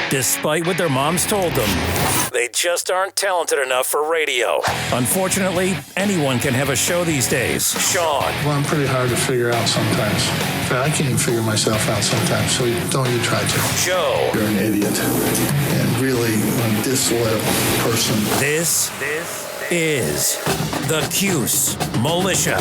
despite what their moms told them. They just aren't talented enough for radio. Unfortunately, anyone can have a show these days. Sean. Well, I'm pretty hard to figure out sometimes. In fact, I can't even figure myself out sometimes, so don't you try to. Joe. You're an idiot and really a disloyal person. This is the Cuse Militia.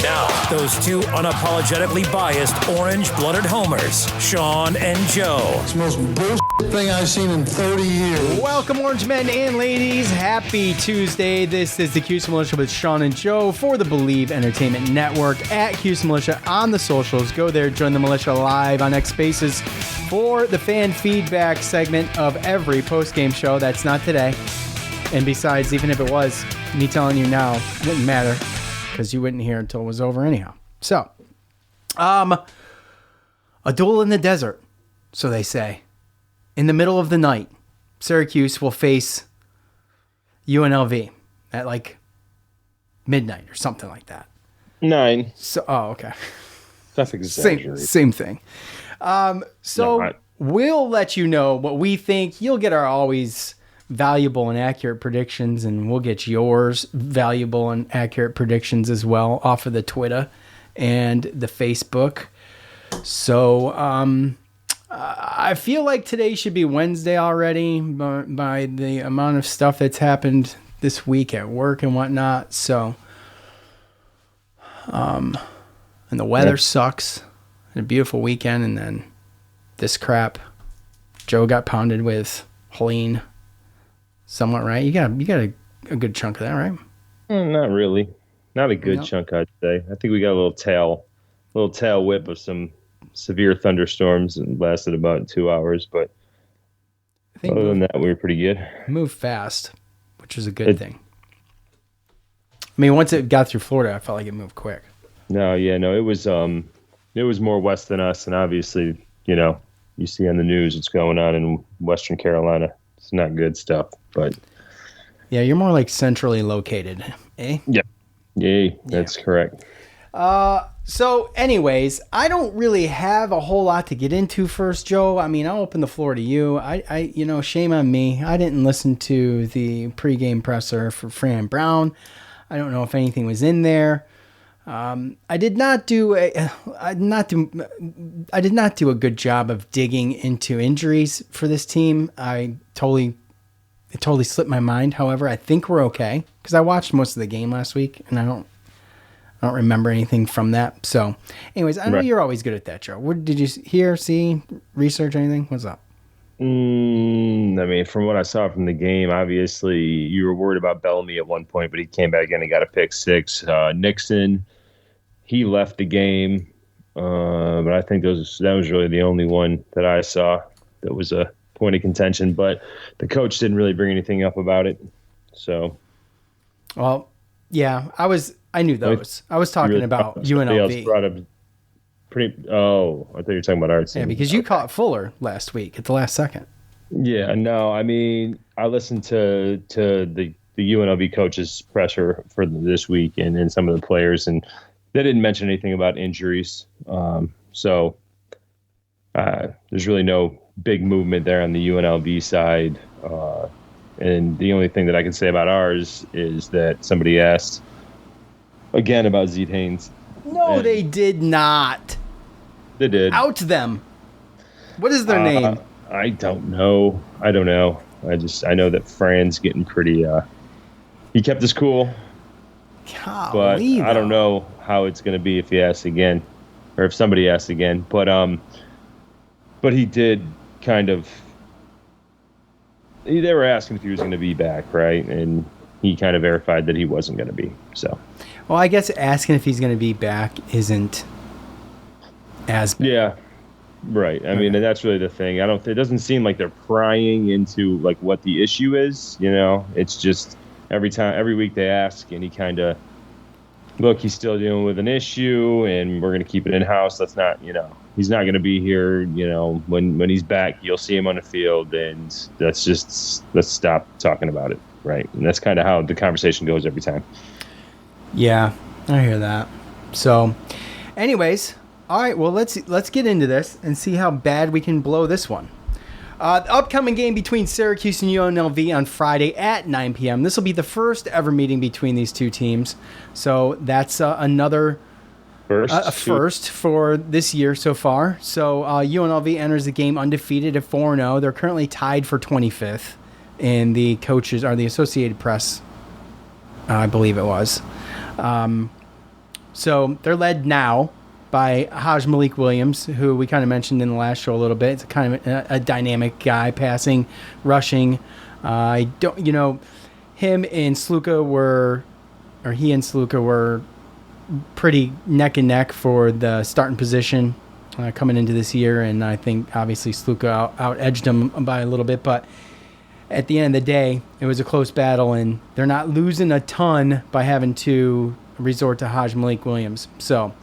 Now, those two unapologetically biased orange-blooded homers, Sean and Joe. It's the most bullshit thing I've seen in 30 years. Welcome, orange men and ladies. Happy Tuesday. This is the Cuse Militia with Sean and Joe for the Believe Entertainment Network at Cuse Militia on the socials. Go there, join the militia live on X Spaces for the fan feedback segment of every post-game show. That's not today. And besides, even if it was, me telling you now, it wouldn't matter because you wouldn't hear until it was over anyhow. So, a duel in the desert, so they say. In the middle of the night, Syracuse will face UNLV at like midnight or something like that. 9. So, okay. That's exaggerated. Same thing. We'll let you know what we think. You'll get our always valuable and accurate predictions, and we'll get yours valuable and accurate predictions as well off of the Twitter and the Facebook. So I feel like today should be Wednesday already by the amount of stuff that's happened this week at work and whatnot. So, and the weather sucks. And a beautiful weekend, and then this crap. Joe got pounded with Helene. Somewhat right. You got a good chunk of that, right? Not really. Not a good chunk, I'd say. I think we got a little tail whip of some severe thunderstorms and lasted about 2 hours. But other than that, we were pretty good. Moved fast, which is a good thing. I mean, once it got through Florida, I felt like it moved quick. It was more west than us, and obviously, you see on the news what's going on in Western Carolina. It's not good stuff, but yeah, you're more like centrally located, eh? Yeah, that's correct. So anyways, I don't really have a whole lot to get into first, Joe. I mean, I'll open the floor to you. I shame on me. I didn't listen to the pregame presser for Fran Brown. I don't know if anything was in there. I did not do a good job of digging into injuries for this team. It totally slipped my mind. However, I think we're okay because I watched most of the game last week and I don't remember anything from that. So anyways, I know you're always good at that, Joe. What did you hear, see, research, anything? What's up? I mean, from what I saw from the game, obviously you were worried about Bellamy at one point, but he came back in and got a pick six. Nixon, he left the game, but I think that was really the only one that I saw that was a point of contention. But the coach didn't really bring anything up about it. So, well, yeah, I knew those. I was talking about UNLV. Brought up I thought you were talking about our team. Yeah, because you caught Fuller last week at the last second. Yeah, no, I mean, I listened to the UNLV coach's presser for this week and some of the players, and they didn't mention anything about injuries. So there's really no big movement there on the UNLV side. And the only thing that I can say about ours is that somebody asked again about Zeke Haynes. No, they did not. They did. Out them. What is their name? I don't know. I know that Fran's getting pretty. He kept his cool. Golly, but I don't know how it's going to be if he asks again, or if somebody asks again. But he did kind of. They were asking if he was going to be back, right? And he kind of verified that he wasn't going to be. So. Well, I guess asking if he's going to be back isn't as bad. Yeah, right. I mean, and that's really the thing. It doesn't seem like they're prying into like what the issue is. It's just every week they ask, and he kind of look. He's still dealing with an issue, and we're going to keep it in house. Let's not, he's not going to be here. When he's back, you'll see him on the field, and let's stop talking about it, right? And that's kind of how the conversation goes every time. Yeah, I hear that. So, anyways, All right, well, let's get into this and see how bad we can blow this one. The upcoming game between Syracuse and UNLV on Friday at 9 p.m. This will be the first ever meeting between these two teams. So that's another first for this year so far. So UNLV enters the game undefeated at 4-0. They're currently tied for 25th in the coaches or the Associated Press, I believe it was. So they're led now by Haj Malik Williams, who we kind of mentioned in the last show a little bit. It's kind of a dynamic guy, passing, rushing. Him and Sluka were pretty neck and neck for the starting position coming into this year, and I think obviously Sluka out-edged him by a little bit, but at the end of the day, it was a close battle, and they're not losing a ton by having to resort to Haj Malik Williams. So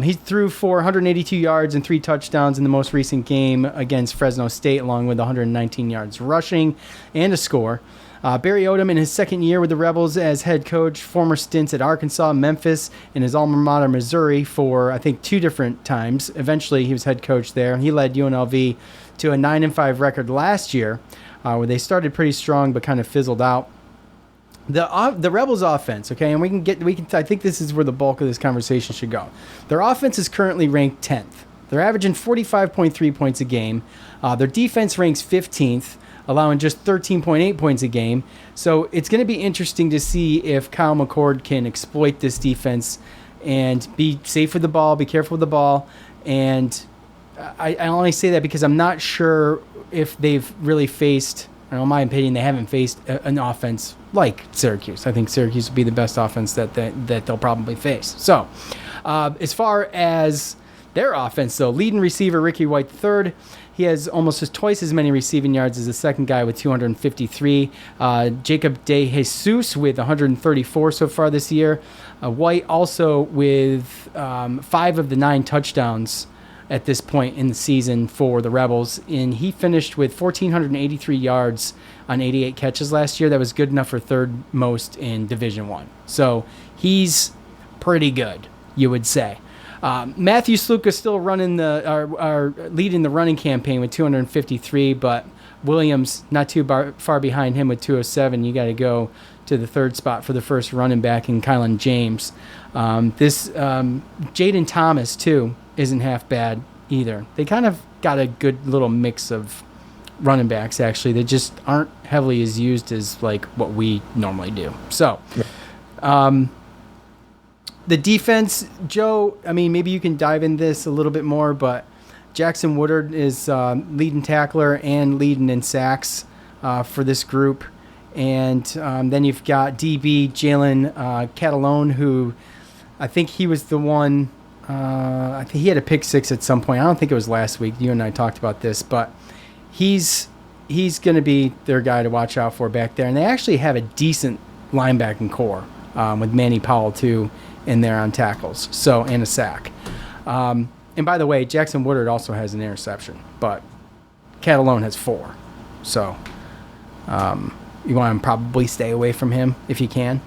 he threw for 182 yards and 3 touchdowns in the most recent game against Fresno State, along with 119 yards rushing and a score. Barry Odom in his second year with the Rebels as head coach, former stints at Arkansas, Memphis, and his alma mater, Missouri, for, I think, 2 different times. Eventually, he was head coach there. He led UNLV to a 9-5 record last year, where they started pretty strong but kind of fizzled out. The Rebels offense, okay, and I think this is where the bulk of this conversation should go. Their offense is currently ranked 10th. They're averaging 45.3 points a game. Their defense ranks 15th, allowing just 13.8 points a game. So it's going to be interesting to see if Kyle McCord can exploit this defense and be safe with the ball, be careful with the ball. And I only say that because I'm not sure if they've really faced, in my opinion, they haven't faced an offense like Syracuse. I think Syracuse will be the best offense that they'll probably face. So as far as their offense, though, leading receiver Ricky White III, he has almost twice as many receiving yards as the second guy with 253. Jacob De Jesus with 134 so far this year. White also with 5 of the 9 touchdowns at this point in the season for the Rebels, and he finished with 1,483 yards on 88 catches last year. That was good enough for third most in Division I. So he's pretty good, you would say. Matthew Sluka still running leading the running campaign with 253, but Williams not too far behind him with 207. You got to go to the third spot for the first running back in Kylan James. Jaden Thomas too isn't half bad either. They kind of got a good little mix of running backs, actually. They just aren't heavily as used as like what we normally do. So the defense, Joe, I mean, maybe you can dive in this a little bit more, but Jackson Woodard is leading tackler and leading in sacks for this group. And then you've got DB Jalen Catalone, who I think he was the one, I think he had a pick 6 at some point. I don't think it was last week. You and I talked about this, but he's going to be their guy to watch out for back there. And they actually have a decent linebacking core with Manny Powell, too, in there on tackles, and a sack. And by the way, Jackson Woodard also has an interception, but Catalone has 4. So you want to probably stay away from him if you can.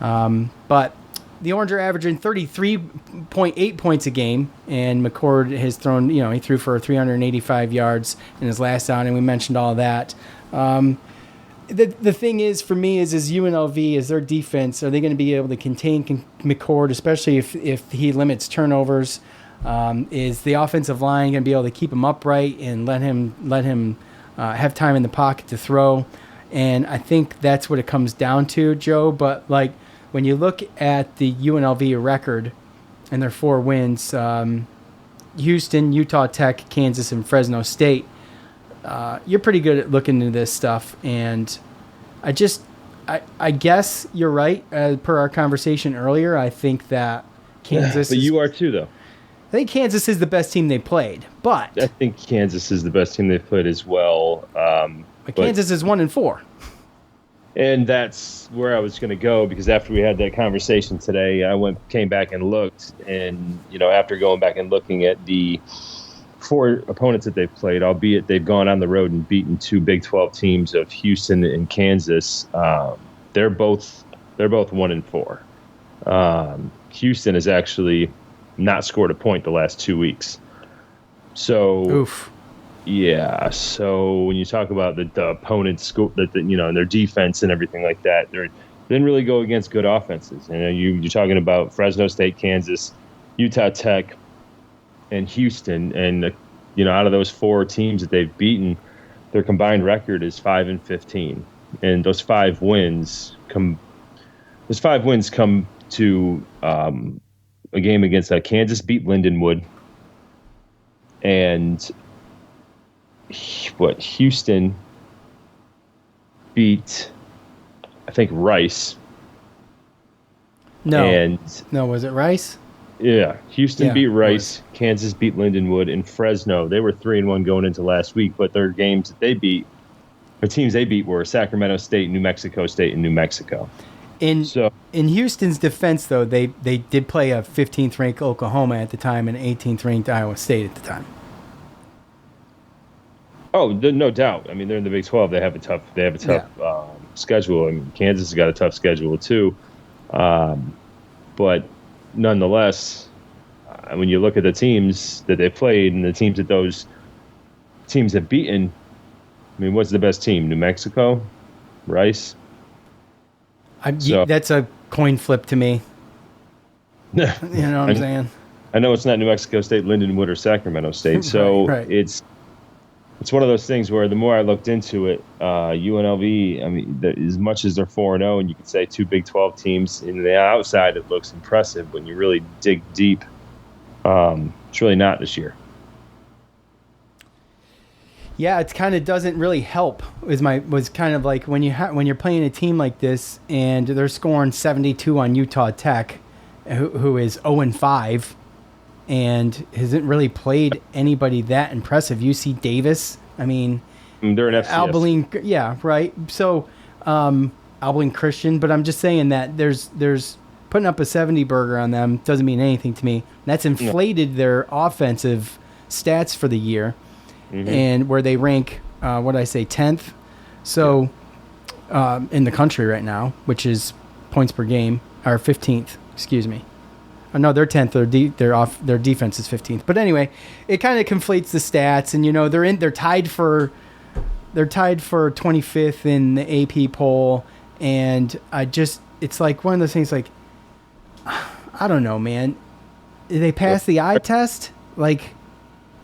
But the Orange are averaging 33.8 points a game, and McCord has thrown, he threw for 385 yards in his last out, and we mentioned all that. The thing is, for me, is UNLV, is their defense, are they going to be able to contain McCord, especially if he limits turnovers? Is the offensive line going to be able to keep him upright and let him have time in the pocket to throw? And I think that's what it comes down to, Joe. But like when you look at the UNLV record and their 4 wins, Houston, Utah Tech, Kansas, and Fresno State, you're pretty good at looking into this stuff. And I guess you're right. Per our conversation earlier, I think that Kansas. But you are too, though. I think Kansas is the best team they played, but I think Kansas is the best team they've played as well. But Kansas is 1-4. And that's where I was going to go, because after we had that conversation today, I came back and looked, and after going back and looking at the 4 opponents that they've played, albeit they've gone on the road and beaten 2 Big 12 teams of Houston and Kansas, they're both 1-4. Houston is actually not scored a point the last 2 weeks. So, Oof. Yeah. So when you talk about the opponent's school, and their defense and everything like that, they didn't really go against good offenses. You're talking about Fresno State, Kansas, Utah Tech, and Houston, and out of those 4 teams that they've beaten, their combined record is 5-15, and those 5 wins come to a game against Kansas beat Lindenwood, and Houston beat, I think, Rice. No, was it Rice? Yeah, Houston beat Rice, Kansas beat Lindenwood, and Fresno. They were 3-1 going into last week, but their games that they beat, the teams they beat were Sacramento State, New Mexico State, and New Mexico. In Houston's defense, though, they did play a 15th ranked Oklahoma at the time and 18th ranked Iowa State at the time. Oh, no doubt. I mean, they're in the Big 12. They have a tough schedule. I mean, Kansas has got a tough schedule too. But nonetheless, when you look at the teams that they played and the teams that those teams have beaten, I mean, what's the best team? New Mexico, Rice. That's a coin flip to me. You know what I'm saying? I know it's not New Mexico State, Lindenwood, or Sacramento State. So right. It's one of those things where the more I looked into it, UNLV, I mean, as much as they're 4-0, and you could say 2 Big 12 teams, in the outside it looks impressive. When you really dig deep, it's really not this year. Yeah, it kind of doesn't really help. Was kind of like when you're playing a team like this and they're scoring 72 on Utah Tech, who is 0-5. And hasn't really played anybody that impressive. UC Davis, I mean, they're an FCS. Abilene, yeah, right. So Abilene Christian, but I'm just saying that there's putting up a 70 burger on them doesn't mean anything to me. That's inflated their offensive stats for the year, and where they rank, 10th, so in the country right now, which is points per game, or 15th, excuse me. Oh, no, they're 10th. Their defense is 15th. But anyway, it kind of conflates the stats, and they're tied for 25th in the AP poll, and it's like one of those things. Like, I don't know, man. Did they pass the eye test? Like,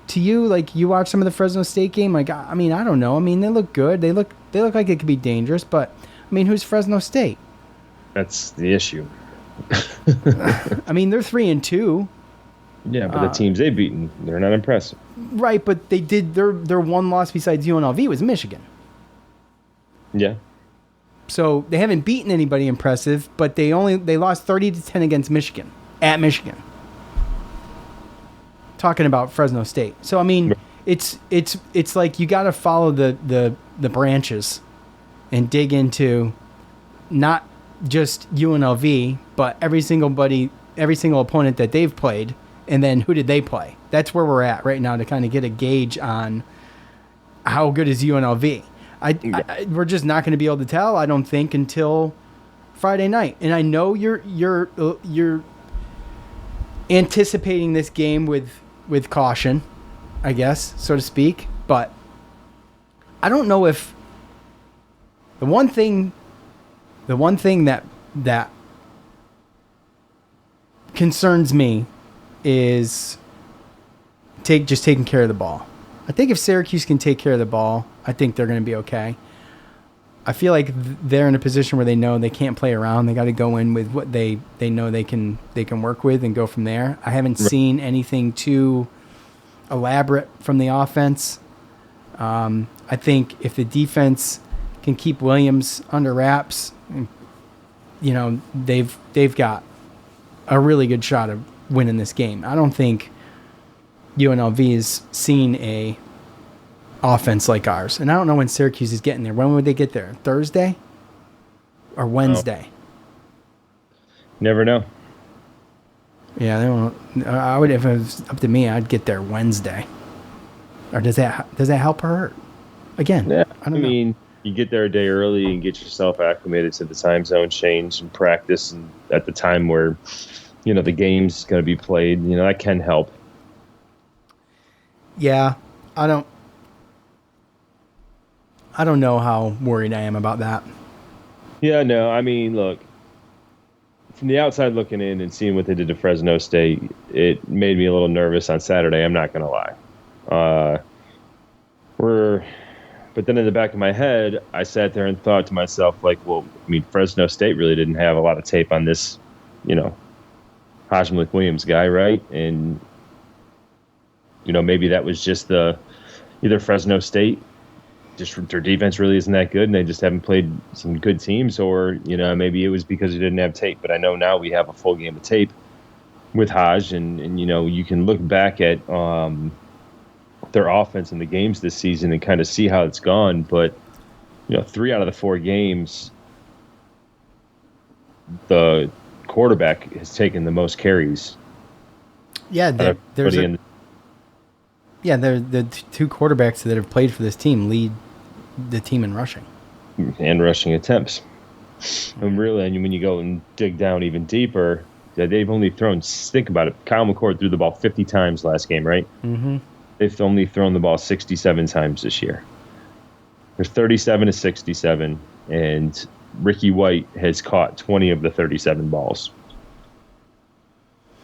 to you, like you watch some of the Fresno State game. Like, I mean, I don't know. I mean, they look good. They look like it could be dangerous. But I mean, who's Fresno State? That's the issue. I mean, they're 3-2. Yeah, but the teams they've beaten, they're not impressive. Right, but they did their one loss besides UNLV was Michigan. Yeah. So they haven't beaten anybody impressive, but they lost 30-10 against Michigan at Michigan. Talking about Fresno State. So I mean, it's like you got to follow the branches and dig into not just UNLV, but every single opponent that they've played, and then who did they play? That's where we're at right now to kind of get a gauge on how good is UNLV. We're just not going to be able to tell, I don't think, until Friday night. And I know you're anticipating this game with caution, I guess, so to speak. But I don't know if the one thing that concerns me is just taking care of the ball. I think if Syracuse can take care of the ball, I think they're going to be okay. I feel like they're in a position where they know they can't play around. They got to go in with what they know they can work with and go from there. I haven't seen anything too elaborate from the offense. I think if the defense can keep Williams under wraps, they've got a really good shot of winning this game. I don't think UNLV has seen a offense like ours, and I don't know when Syracuse is getting there. When would they get there? Thursday or Wednesday? Never know. Yeah, they won't. I would, if it was up to me, I'd get there Wednesday. Or does that help or hurt? Again, yeah, I don't know. Mean, you get there a day early and get yourself acclimated to the time zone change and practice, and at the time where the game's going to be played. That can help. Yeah, I don't know how worried I am about that. Yeah, no, I mean, look, from the outside looking in and seeing what they did to Fresno State, it made me a little nervous on Saturday. I'm not going to lie. But then in the back of my head, I sat there and thought to myself, like, well, I mean, Fresno State really didn't have a lot of tape on this, Hajj Williams guy, right? And, maybe that was just either Fresno State, just their defense really isn't that good and they just haven't played some good teams, or, maybe it was because they didn't have tape. But I know now we have a full game of tape with Hajj, and you can look back at their offense in the games this season and kind of see how it's gone. But 3 out of the 4 games, the quarterback has taken the most carries. Yeah, they're the 2 quarterbacks that have played for this team lead the team in rushing and rushing attempts. And really, and when you go and dig down even deeper, they've only thrown, think about it, Kyle McCord threw the ball 50 times last game, right? Mm-hmm. They've only thrown the ball 67 times this year. They're 37 to 67, and Ricky White has caught 20 of the 37 balls,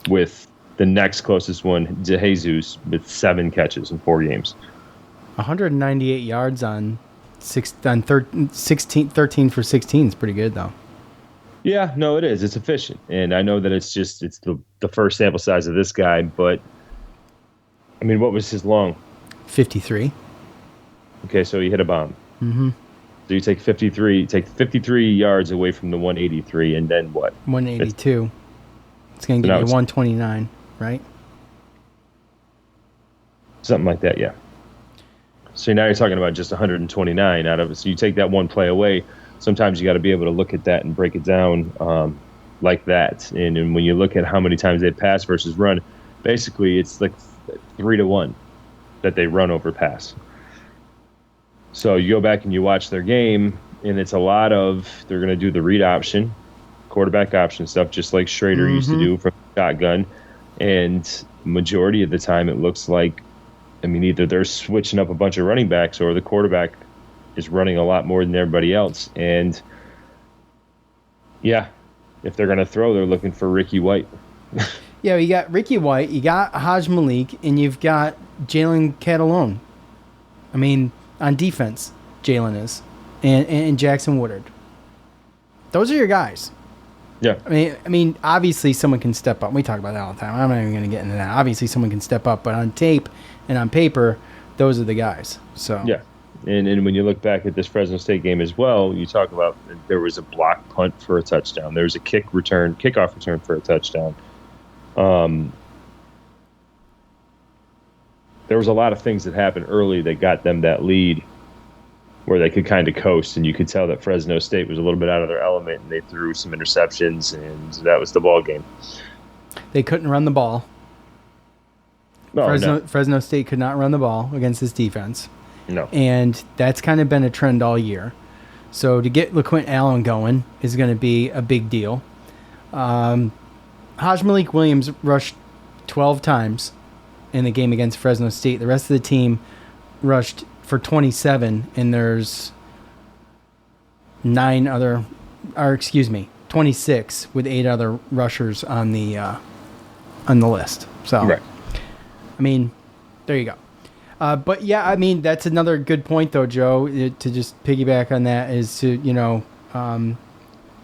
with the next closest one, DeJesus, with 7 catches in 4 games. 198 yards on 13 for 16 is pretty good, though. Yeah, no, it is. It's efficient. And I know that it's the first sample size of this guy, but, I mean, what was his long? 53. Okay, so he hit a bomb. Mm-hmm. So you take 53 yards away from the 183, and then what? 182. It's going to give you 129, right? Something like that, yeah. So now you're talking about just 129 out of it. So you take that one play away. Sometimes you got to be able to look at that and break it down like that. And when you look at how many times they pass versus run, basically it's like 3-1 that they run over pass. So you go back and you watch their game, and it's a lot of, they're going to do the read option, quarterback option stuff, just like Schrader used to do from shotgun. And majority of the time it looks like, I mean, either they're switching up a bunch of running backs or the quarterback is running a lot more than everybody else. And, yeah, if they're going to throw, they're looking for Ricky White. Yeah, you got Ricky White, you got Hajj Malik, and you've got Jalen Catalone. I mean, on defense, Jalen is. And Jackson Woodard. Those are your guys. Yeah. I mean, obviously someone can step up. We talk about that all the time. I'm not even going to get into that. Obviously someone can step up, but on tape and on paper, those are the guys. So yeah. And when you look back at this Fresno State game as well, you talk about there was a block punt for a touchdown. There was a kickoff return for a touchdown. There was a lot of things that happened early that got them that lead where they could kind of coast, and you could tell that Fresno State was a little bit out of their element, and they threw some interceptions, and that was the ball game. They couldn't run the ball. Fresno State could not run the ball against this defense. No. And that's kind of been a trend all year. So to get LaQuint Allen going is going to be a big deal. Hajj Malik Williams rushed 12 times in the game against Fresno State. The rest of the team rushed for 27, and there's 26 with 8 other rushers on the list. So, right. I mean, there you go. But yeah, I mean, that's another good point though, Joe, to just piggyback on that is to,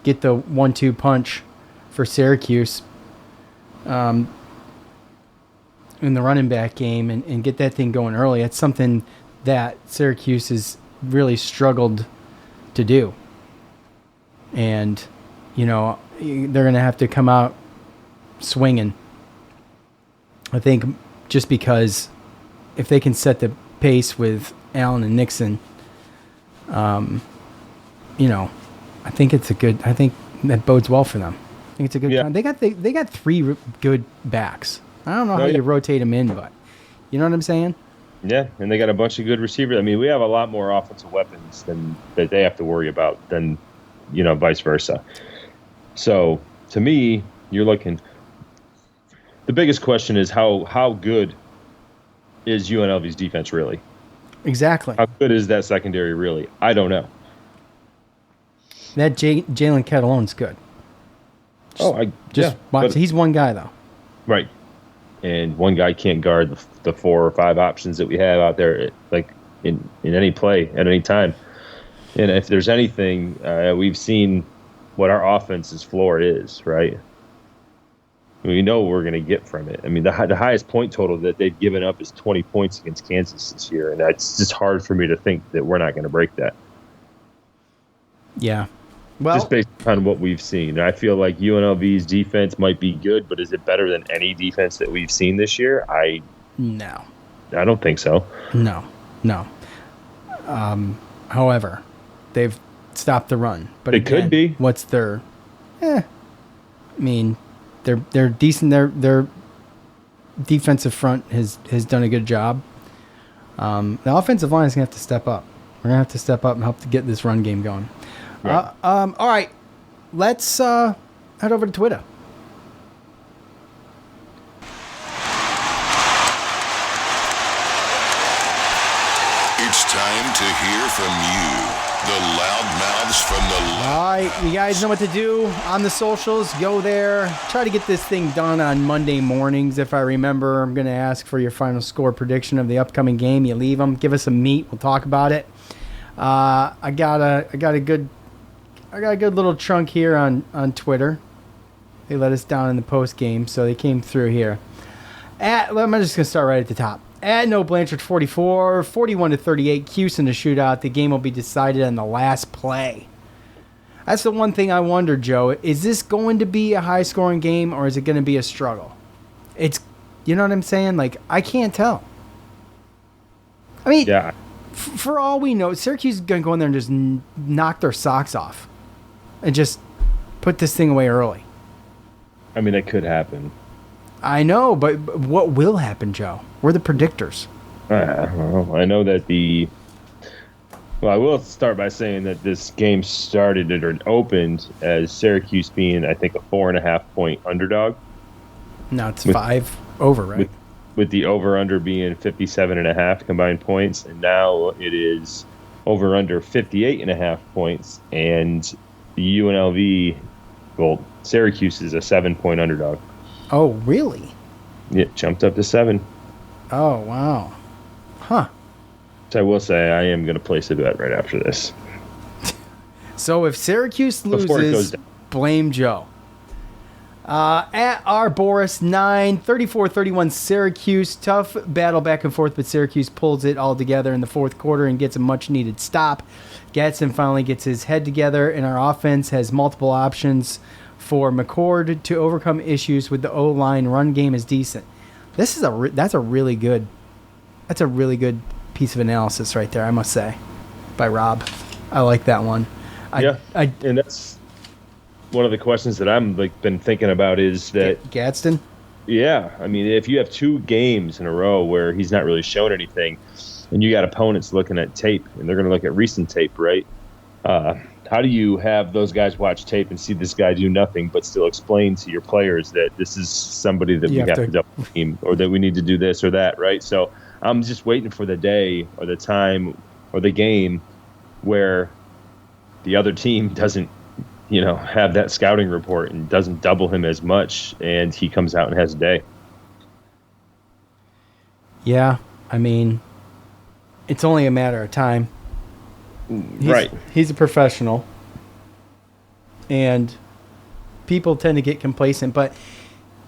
get the 1-2 punch for Syracuse in the running back game and get that thing going early. It's something that Syracuse has really struggled to do. And, they're going to have to come out swinging. I think just because if they can set the pace with Allen and Nixon, I think that bodes well for them. I think it's a good time. They got 3 good backs. I don't know how you rotate them in, but you know what I'm saying? Yeah, and they got a bunch of good receivers. I mean, we have a lot more offensive weapons that they have to worry about than, vice versa. So, to me, you're looking the biggest question is how good is UNLV's defense really? Exactly. How good is that secondary really? I don't know. That Jalen Kettleone's good. Watch. He's one guy though. Right. And one guy can't guard the 4 or 5 options that we have out there, like in any play at any time. And if there's anything, we've seen what our offense's floor is, right? We know what we're going to get from it. I mean, the highest point total that they've given up is 20 points against Kansas this year, and that's just hard for me to think that we're not going to break that. Yeah. Well, just based on what we've seen. And I feel like UNLV's defense might be good, but is it better than any defense that we've seen this year? No. I don't think so. No. However, they've stopped the run. But it could be. What's their... I mean, they're decent. Their defensive front has done a good job. The offensive line is going to have to step up. We're going to have to step up and help to get this run game going. Right. All right. Let's head over to Twitter. It's time to hear from you, the loudmouths from the... All right, you guys know what to do on the socials. Go there. Try to get this thing done on Monday mornings. If I remember, I'm going to ask for your final score prediction of the upcoming game. You leave them. Give us a meet. We'll talk about it. I got a good little chunk here on Twitter. They let us down in the post game, so they came through here. I'm just going to start right at the top. At No Blanchard 44, 41-38, Cuse in the shootout. The game will be decided on the last play. That's the one thing I wonder, Joe. Is this going to be a high-scoring game, or is it going to be a struggle? You know what I'm saying? Like, I can't tell. I mean, yeah. For all we know, Syracuse is going to go in there and just knock their socks off and just put this thing away early. I mean, that could happen. I know, but what will happen, Joe? We're the predictors. I know that I will start by saying that this game started or opened as Syracuse being, I think, a 4.5 point underdog. No, it's 5 over, right? With the over-under being 57.5 combined points, and now it is over-under 58.5 points, and the UNLV, Syracuse is a 7-point underdog. Oh, really? Yeah, jumped up to 7. Oh, wow. Huh. So I will say I am going to place a bet right after this. So if Syracuse loses, blame Joe. At our Boris 9, 34-31 Syracuse. Tough battle back and forth, but Syracuse pulls it all together in the fourth quarter and gets a much-needed stop. Gadsden finally gets his head together, and our offense has multiple options for McCord to overcome issues with the O-line. Run game is decent. That's a really good piece of analysis right there, I must say, by Rob. I like that one. And that's one of the questions that I'm been thinking about is that Gadsden. Yeah, I mean, if you have 2 games in a row where he's not really shown anything, and you got opponents looking at tape, and they're going to look at recent tape, right? How do you have those guys watch tape and see this guy do nothing but still explain to your players that this is somebody that we have to double team, or that we need to do this or that, right? So I'm just waiting for the day or the time or the game where the other team doesn't, have that scouting report and doesn't double him as much, and he comes out and has a day. Yeah, I mean, it's only a matter of time. He's a professional, and people tend to get complacent. But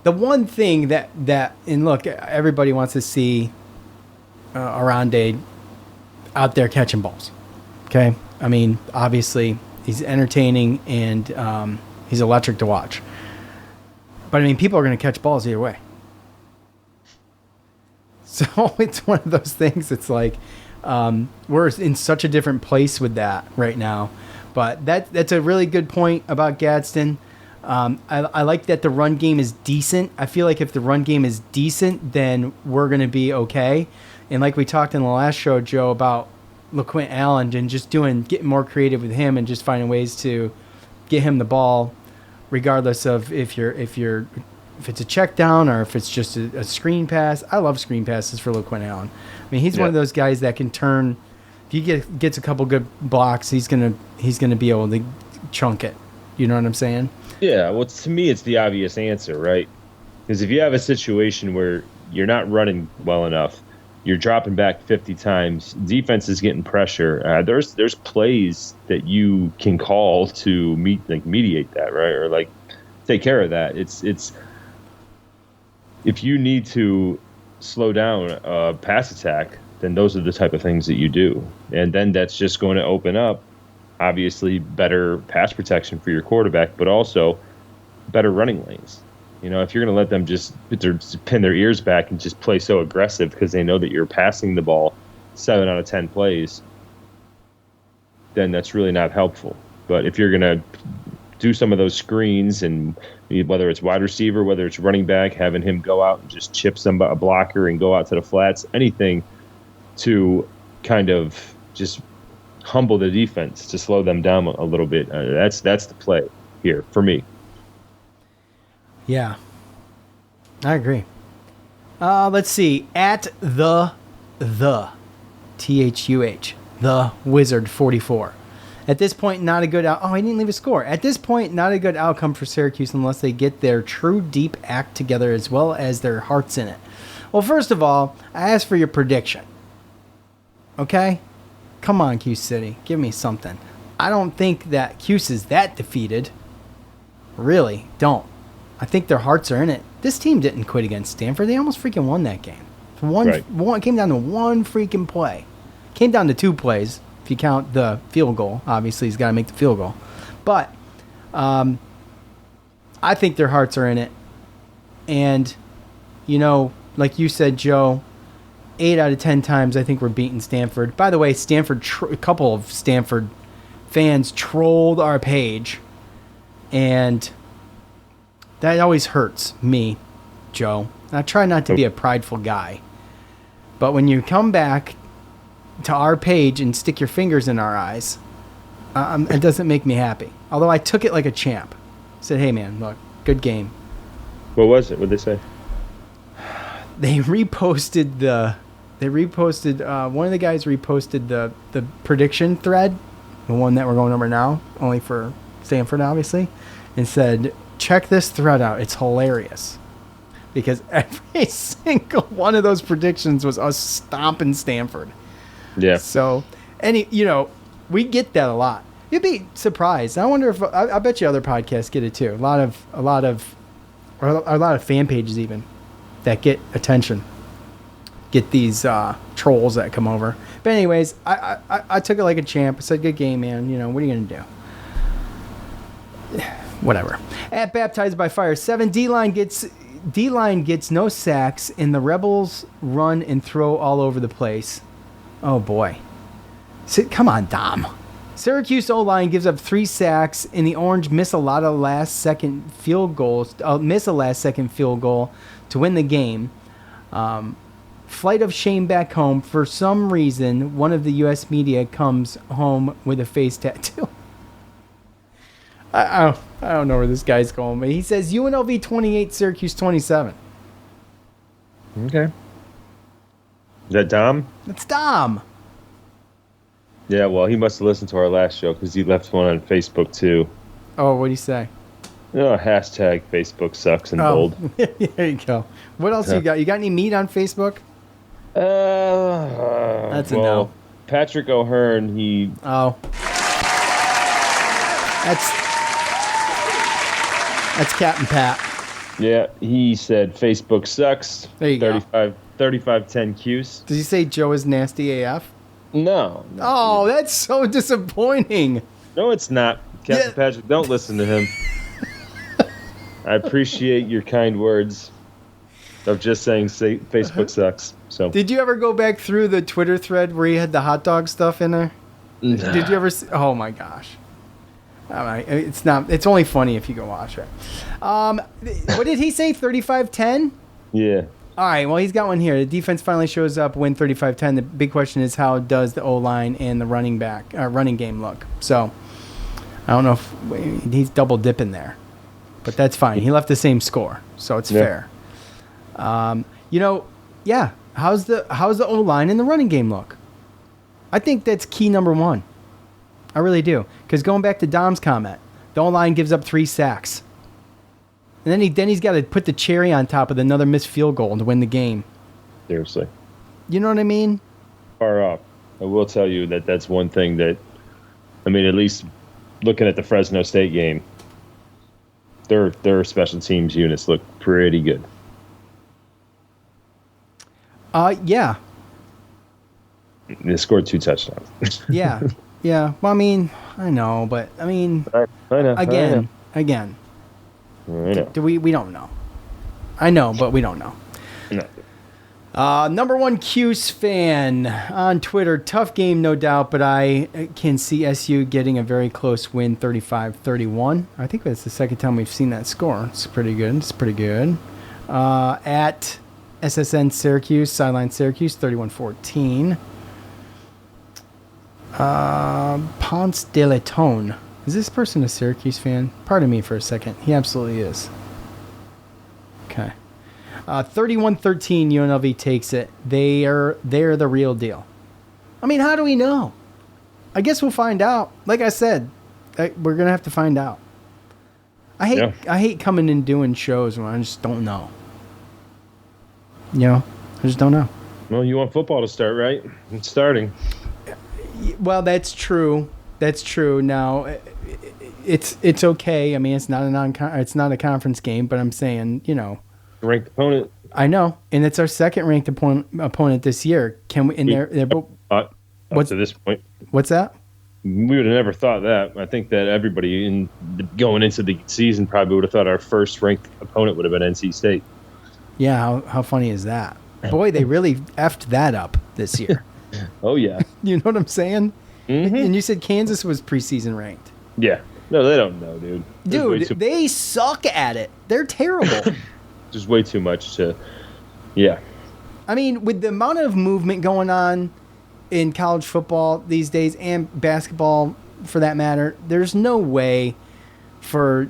the one thing that and look, everybody wants to see Arande out there catching balls. Okay, I mean, obviously he's entertaining and he's electric to watch. But I mean, people are going to catch balls either way. So it's one of those things. It's like. We're in such a different place with that right now. But that's a really good point about Gadsden. I like that the run game is decent. I feel like if the run game is decent, then we're going to be okay. And like we talked in the last show, Joe, about LaQuint Allen and just getting more creative with him and just finding ways to get him the ball, regardless of if you're if it's a check down or if it's just a screen pass. I love screen passes for LaQuinn Allen. I mean, he's one of those guys that can turn. If he gets a couple good blocks, he's gonna be able to chunk it. You know what I'm saying? Yeah. Well, to me, it's the obvious answer, right? Because if you have a situation where you're not running well enough, you're dropping back 50 times, defense is getting pressure. There's plays that you can call to mediate that, right? Or like take care of that. It's if you need to slow down a pass attack, then those are the type of things that you do. And then that's just going to open up, obviously, better pass protection for your quarterback, but also better running lanes. You know, if you're going to let them just pin their ears back and just play so aggressive because they know that you're passing the ball 7 out of 10 plays, then that's really not helpful. But if you're going to do some of those screens, and whether it's wide receiver, whether it's running back, having him go out and just chip a blocker and go out to the flats, anything to kind of just humble the defense, to slow them down a little bit, that's the play here for me. Yeah, I agree. Let's see. At the THUH, the Wizard 44. At this point, not a good he didn't leave a score. At this point, not a good outcome for Syracuse unless they get their true deep act together as well as their hearts in it. Well, first of all, I asked for your prediction. Okay? Come on, Cuse City. Give me something. I don't think that Cuse is that defeated. Really, don't. I think their hearts are in it. This team didn't quit against Stanford. They almost freaking won that game. It came down to one freaking play. Came down to 2 plays, if you count the field goal. Obviously, he's got to make the field goal. But I think their hearts are in it. And, you know, like you said, Joe, 8 out of 10 times I think we're beating Stanford. By the way, a couple of Stanford fans trolled our page. And that always hurts me, Joe. I try not to be a prideful guy. But when you come back to our page and stick your fingers in our eyes, it doesn't make me happy. Although I took it like a champ. Said, hey, man, look, good game. What was it? What did they say? They reposted one of the guys reposted the prediction thread, the one that we're going over now, only for Stanford, obviously, and said, check this thread out. It's hilarious. Because every single one of those predictions was us stomping Stanford. Yeah. So, we get that a lot. You'd be surprised. I wonder if I bet you other podcasts get it too. A lot of fan pages even that get attention. Get these trolls that come over. But anyways, I took it like a champ. I said, good game, man. You know, what are you going to do? Whatever. At Baptized by Fire 7, D-line gets no sacks, and the Rebels run and throw all over the place. Oh, boy. Come on, Dom. Syracuse O-line gives up 3 sacks, and the Orange miss a last-second field goal to win the game. Flight of shame back home. For some reason, one of the U.S. media comes home with a face tattoo. I don't know where this guy's going, but he says UNLV 28, Syracuse 27. Okay. Is that Dom? That's Dom. Yeah, well, he must have listened to our last show because he left one on Facebook too. Oh, what do you say? Hashtag Facebook sucks in bold. There you go. What else you got? You got any meat on Facebook? That's a no. Patrick O'Hearn, Oh. That's Captain Pat. Yeah, he said Facebook sucks. There you go. 3510 Cuse. Did you say Joe is nasty AF? No. Oh, that's so disappointing. No, it's not. Captain Patrick, don't listen to him. I appreciate your kind words of just saying Facebook sucks. So, did you ever go back through the Twitter thread where you had the hot dog stuff in there? Nah. Did you ever see? Oh my gosh. All right, it's not. It's only funny if you go watch it. What did he say? 35-10? Yeah. All right. Well, he's got one here. The defense finally shows up, win 35-10. The big question is, how does the O-line and the running game look? So, I don't know if he's double dipping there. but that's fine. He left the same score, so it's fair. How's the O-line and the running game look? I think that's key number one. I really do. Because going back to Dom's comment, the O-line gives up 3 sacks. And then he's got to put the cherry on top of another missed field goal to win the game. Seriously. You know what I mean? Far up. I will tell you that that's one thing that, I mean, at least looking at the Fresno State game, their special teams units look pretty good. Yeah. They scored 2 touchdowns. Yeah. Yeah. Well, I mean, I know, but I mean, I know. again. I know. We don't know. I know, but we don't know. No. Number one Cuse fan on Twitter. Tough game, no doubt, but I can see SU getting a very close win, 35-31. I think that's the second time we've seen that score. It's pretty good. At SSN Syracuse, sideline Syracuse, 31-14. Ponce de Leton. Is this person a Syracuse fan? Pardon me for a second. He absolutely is. Okay. 31-13, UNLV takes it. They're the real deal. I mean, how do we know? I guess we'll find out. Like I said, we're gonna have to find out. I hate coming and doing shows when I just don't know. I just don't know. Well, you want football to start, right? It's starting. Well, that's true. Now, it's okay. I mean, it's not a conference game, but I'm saying, Ranked opponent. I know, and it's our second ranked opponent this year. Can we? And they're both. What's to this point? What's that? We would have never thought that. I think that everybody going into the season probably would have thought our first ranked opponent would have been NC State. Yeah, how funny is that? Boy, they really effed that up this year. Oh yeah. You know what I'm saying? Mm-hmm. And you said Kansas was preseason ranked. Yeah. No, they don't know, dude. Dude, they suck at it. They're terrible. There's way too much to. Yeah. I mean, with the amount of movement going on in college football these days and basketball for that matter, there's no way for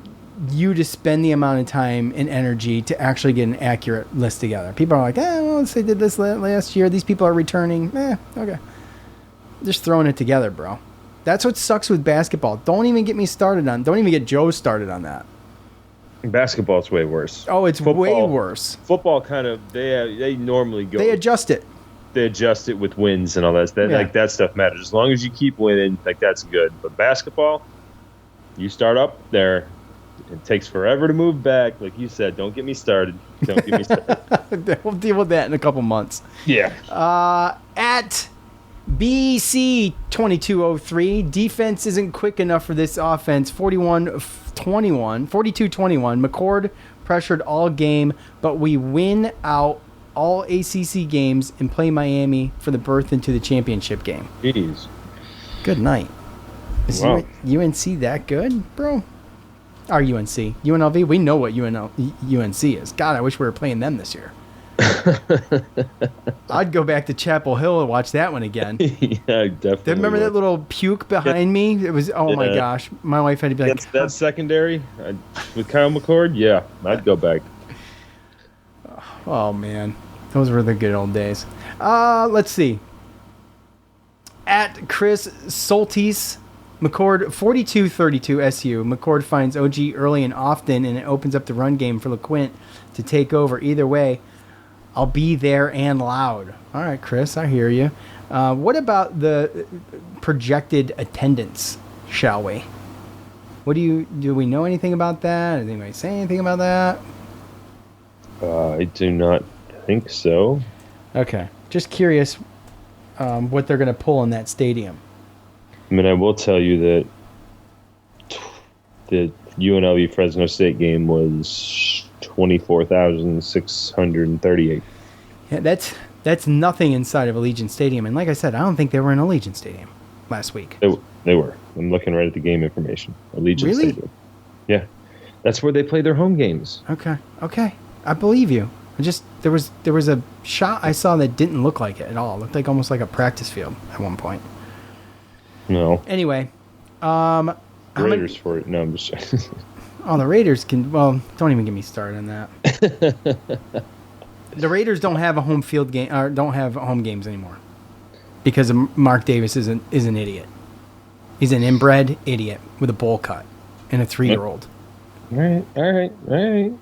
you to spend the amount of time and energy to actually get an accurate list together. People are like, well, they did this last year. These people are returning. Okay. Just throwing it together, bro. That's what sucks with basketball. Don't even get Joe started on that. Basketball's way worse. Oh, it's way worse. Football kind of, they normally go. They adjust it. They adjust it with wins and all that. Like that stuff matters. As long as you keep winning, like that's good. But basketball, you start up there. It takes forever to move back. Like you said, don't get me started. Don't get me started. We'll deal with that in a couple months. Yeah. At BC 2203, defense isn't quick enough for this offense. 42-21. McCord pressured all game, but we win out all ACC games and play Miami for the berth into the championship game. Jeez. Good night. Is UNC that good, bro? Our UNC. UNLV, we know what UNC is. God, I wish we were playing them this year. I'd go back to Chapel Hill and watch that one again. Yeah, definitely. Remember that little puke behind me? It was, my gosh. My wife had to be like... That's secondary? With Kyle McCord? Yeah, I'd go back. Oh, man. Those were the good old days. Let's see. At Chris Soltis, McCord 42-32 SU. McCord finds OG early and often, and it opens up the run game for LeQuint to take over. Either way, I'll be there and loud. All right, Chris, I hear you. What about the projected attendance, shall we? Do we know anything about that? Did anybody say anything about that? I do not think so. Okay. Just curious what they're going to pull in that stadium. I mean, I will tell you that the UNLV Fresno State game was 24,638. Yeah, that's nothing inside of Allegiant Stadium. And like I said, I don't think they were in Allegiant Stadium last week. They were. I'm looking right at the game information. Allegiant really? Stadium. Yeah. That's where they play their home games. Okay. I believe you. There was a shot I saw that didn't look like it at all. It looked like almost like a practice field at one point. No. Anyway, Raiders for it. No, I'm just Oh, the Raiders can. Well, don't even get me started on that. The Raiders don't have a home field game, or don't have home games anymore, because Mark Davis is an idiot. He's an inbred idiot with a bowl cut and a 3-year-old. All right.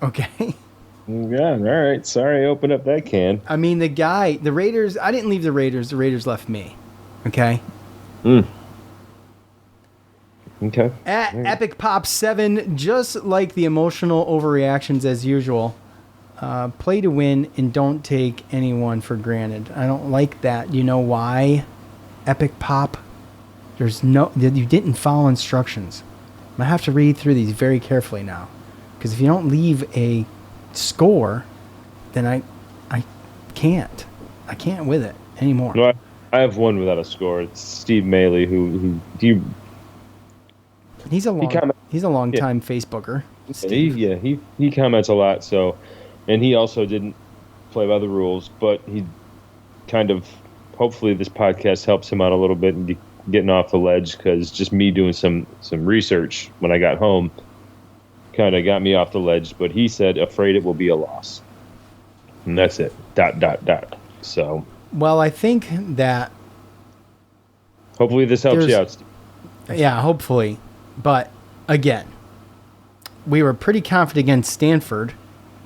Okay. Yeah, all right. Sorry, I opened up that can. I mean, the Raiders. I didn't leave the Raiders. The Raiders left me. Okay. Okay. At Epic Pop 7, just like the emotional overreactions as usual. Play to win and don't take anyone for granted. I don't like that. You know why? Epic Pop. You didn't follow instructions. I'm gonna have to read through these very carefully now, because if you don't leave a score, then I can't with it anymore. No, I have one without a score. It's Steve Maley, who he's a long time Facebooker. He comments a lot. So, and he also didn't play by the rules, but he kind of, hopefully this podcast helps him out a little bit and getting off the ledge, because just me doing some research when I got home kind of got me off the ledge. But he said, afraid it will be a loss. And that's it. ... So. Well, I think that. Hopefully this helps you out, Steve. Yeah, hopefully. But again, we were pretty confident against Stanford,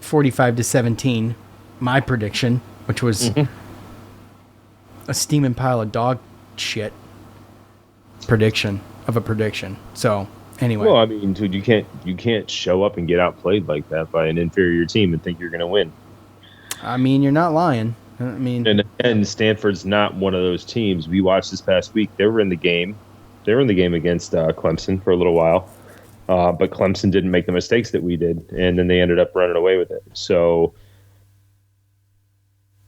45-17. My prediction, which was a steaming pile of dog shit prediction of a prediction. So anyway. Well, I mean, dude, you can't show up and get outplayed like that by an inferior team and think you're going to win. I mean, you're not lying. I mean, and Stanford's not one of those teams. We watched this past week. They were in the game. They were in the game against Clemson for a little while, but Clemson didn't make the mistakes that we did, and then they ended up running away with it. So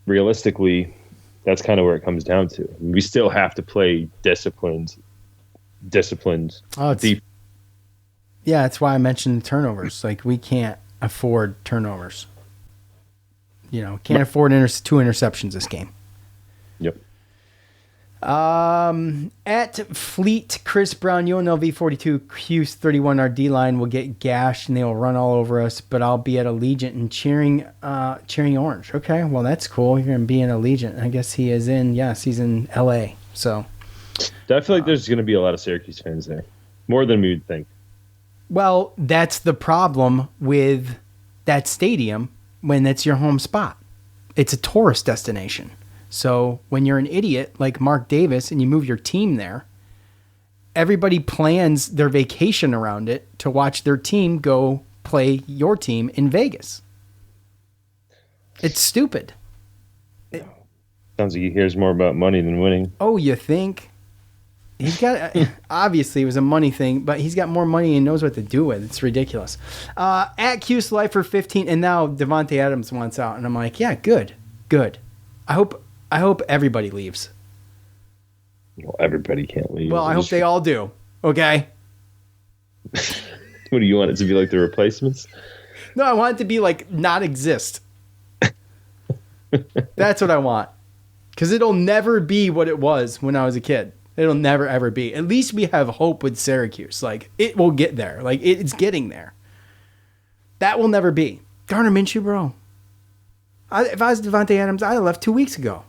realistically, that's kind of where it comes down to. We still have to play disciplined. Oh, yeah, that's why I mentioned the turnovers. Like, we can't afford turnovers. You know, can't afford 2 interceptions this game. Yep. At Fleet, Chris Brown, UNLV 42, Cuse 31, our D-line will get gashed and they will run all over us, but I'll be at Allegiant and cheering orange. Okay, well, that's cool. You're going to be in Allegiant. I guess he's in LA. So I feel like there's going to be a lot of Syracuse fans there. More than we would think. Well, that's the problem with that stadium when that's your home spot. It's a tourist destination. So when you're an idiot like Mark Davis and you move your team there, everybody plans their vacation around it to watch their team go play your team in Vegas. It's stupid. Sounds like he hears more about money than winning. Oh, you think? He's got, obviously it was a money thing, but he's got more money and knows what to do with. It's ridiculous. At Cuse Life for 15, and now Devontae Adams wants out, and I'm like, yeah, good. I hope everybody leaves. Well, everybody can't leave. Well, I hope they all do. Okay. What do you want it to be, like the replacements? No, I want it to be like not exist. That's what I want. Because it'll never be what it was when I was a kid. It'll never, ever be. At least we have hope with Syracuse. Like, it will get there. Like, it's getting there. That will never be. Gardner Minshew, bro. If I was Devontae Adams, I'd have left 2 weeks ago.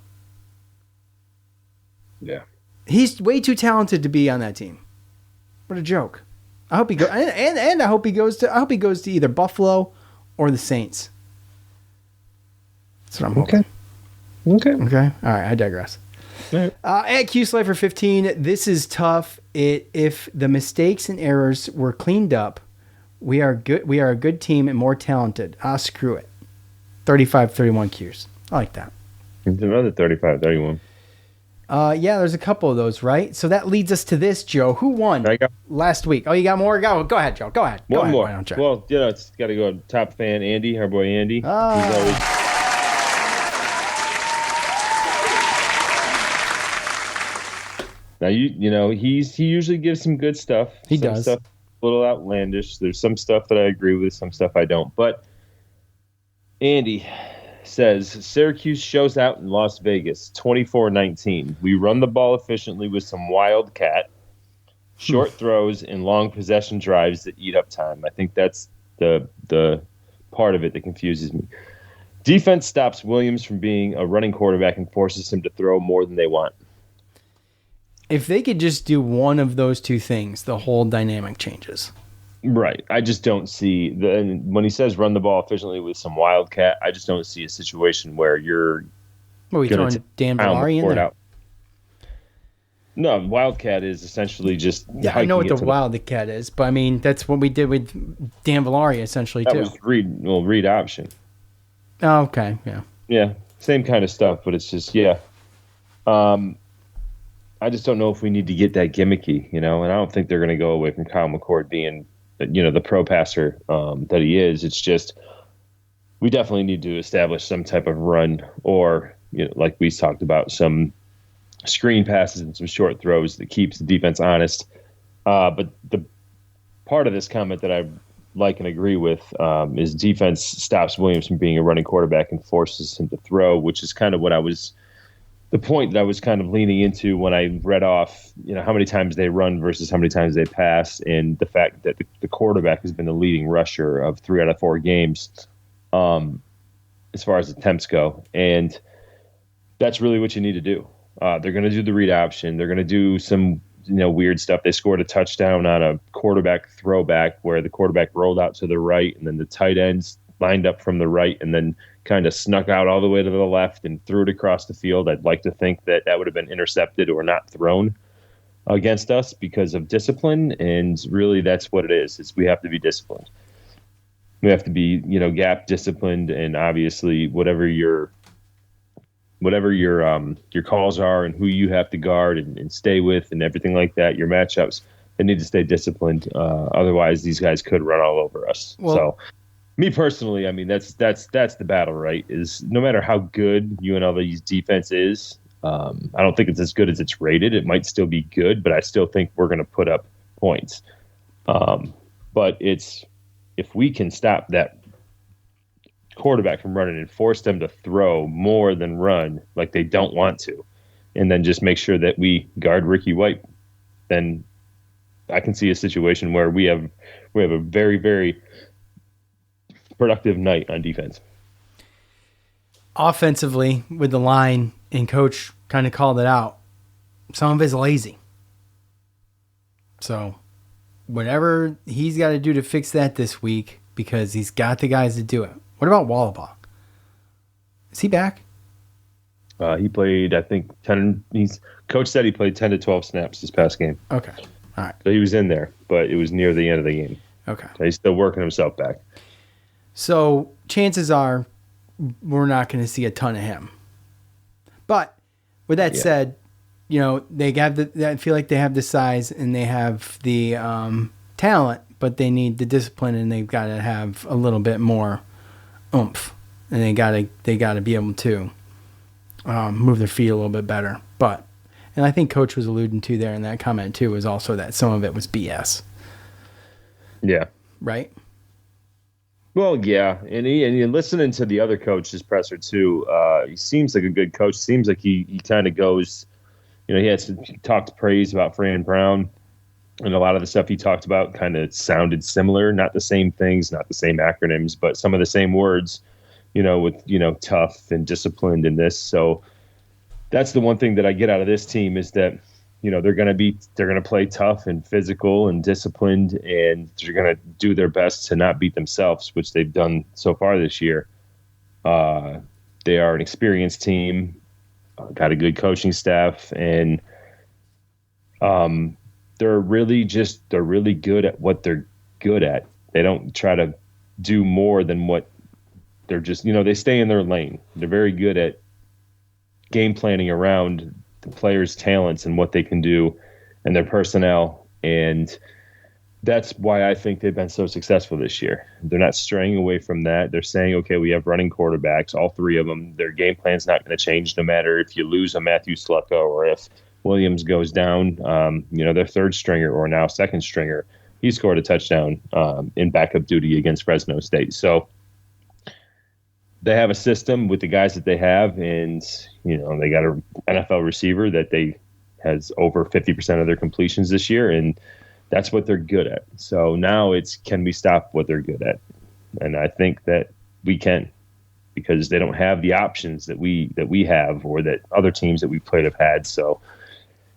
Yeah. He's way too talented to be on that team. What a joke. I hope he goes, and I hope he goes to either Buffalo or the Saints. That's what I'm hoping. Okay. All right, I digress. Right. At Cuse Life for 15, this is tough. If the mistakes and errors were cleaned up, we are good. We are a good team and more talented. Screw it. 35-31 Cuse. I like that. It's another 35-31. Yeah, there's a couple of those, right? So that leads us to this, Joe. Who won last week? Oh, you got more? Go ahead, Joe. Go ahead. One more. Why don't you? Well, it's got to go to top fan Andy, our boy Andy. He's always... Now he usually gives some good stuff. He some does. Stuff a little outlandish. There's some stuff that I agree with, some stuff I don't. But Andy says Syracuse shows out in Las Vegas, 24-19. We run the ball efficiently with some wildcat. short throws, and long possession drives that eat up time. I think that's the part of it that confuses me. Defense stops Williams from being a running quarterback and forces him to throw more than they want. If they could just do one of those two things, the whole dynamic changes. Right. I just don't see when he says run the ball efficiently with some wildcat, I just don't see a situation where you're throwing Dan Villari in there? Out. No, wildcat is essentially just I know what the wildcat is, but I mean that's what we did with Dan Villari essentially too. That was read option. Oh, okay, yeah. Yeah, same kind of stuff, but it's just I just don't know if we need to get that gimmicky, and I don't think they're going to go away from Kyle McCord being, the pro passer that he is. It's just we definitely need to establish some type of run or, like we talked about, some screen passes and some short throws that keeps the defense honest. But the part of this comment that I like and agree with is defense stops Williams from being a running quarterback and forces him to throw, which is kind of what the point that I was kind of leaning into when I read off, how many times they run versus how many times they pass, and the fact that the quarterback has been the leading rusher of 3 out of 4 games as far as attempts go. And that's really what you need to do. They're going to do the read option. They're going to do some, weird stuff. They scored a touchdown on a quarterback throwback where the quarterback rolled out to the right and then the tight ends lined up from the right and then kind of snuck out all the way to the left and threw it across the field. I'd like to think that would have been intercepted or not thrown against us because of discipline. And really that's what it is we have to be disciplined. We have to be, gap disciplined, and obviously whatever your calls are and who you have to guard and stay with and everything like that, your matchups, they need to stay disciplined. Otherwise these guys could run all over us. So me personally, I mean, that's the battle, right? Is no matter how good UNLV's defense is, I don't think it's as good as it's rated. It might still be good, but I still think we're going to put up points. But if we can stop that quarterback from running and force them to throw more than run like they don't want to, and then just make sure that we guard Ricky White, then I can see a situation where we have a very, very productive night on defense. Offensively, with the line, and coach kind of called it out, some of it's lazy. So whatever he's got to do to fix that this week, because he's got the guys to do it. What about Wallabach? Is he back? He played, I think, 10. Coach said he played 10 to 12 snaps this past game. Okay. All right. So he was in there, but it was near the end of the game. Okay. So he's still working himself back. So chances are we're not going to see a ton of him. But with that said, they have I feel like they have the size and they have the talent, but they need the discipline, and they've got to have a little bit more oomph, and they got to be able to move their feet a little bit better. And I think Coach was alluding to there in that comment too, was also that some of it was BS. Yeah. Right. Well, yeah, and listening to the other coach's presser too, he seems like a good coach. Seems like he kind of goes, he talked praise about Fran Brown, and a lot of the stuff he talked about kind of sounded similar. Not the same things, not the same acronyms, but some of the same words, with tough and disciplined in this. So that's the one thing that I get out of this team is that, they're going to play tough and physical and disciplined, and they're going to do their best to not beat themselves, which they've done so far this year. They are an experienced team, got a good coaching staff, and they're really good at what they're good at. They don't try to do more than what they're just, they stay in their lane. They're very good at game planning around the players' talents and what they can do and their personnel. And that's why I think they've been so successful this year. They're not straying away from that. They're saying, okay, we have running quarterbacks, all 3 of them. Their game plan's not going to change no matter if you lose a Matthew Slucka or if Williams goes down. Their 3rd stringer or now 2nd stringer, he scored a touchdown in backup duty against Fresno State. So they have a system with the guys that they have, and they got an NFL receiver that they has over 50% of their completions this year, and that's what they're good at. So now it's, can we stop what they're good at? And I think that we can, because they don't have the options that we have, or that other teams that we've played have had. So,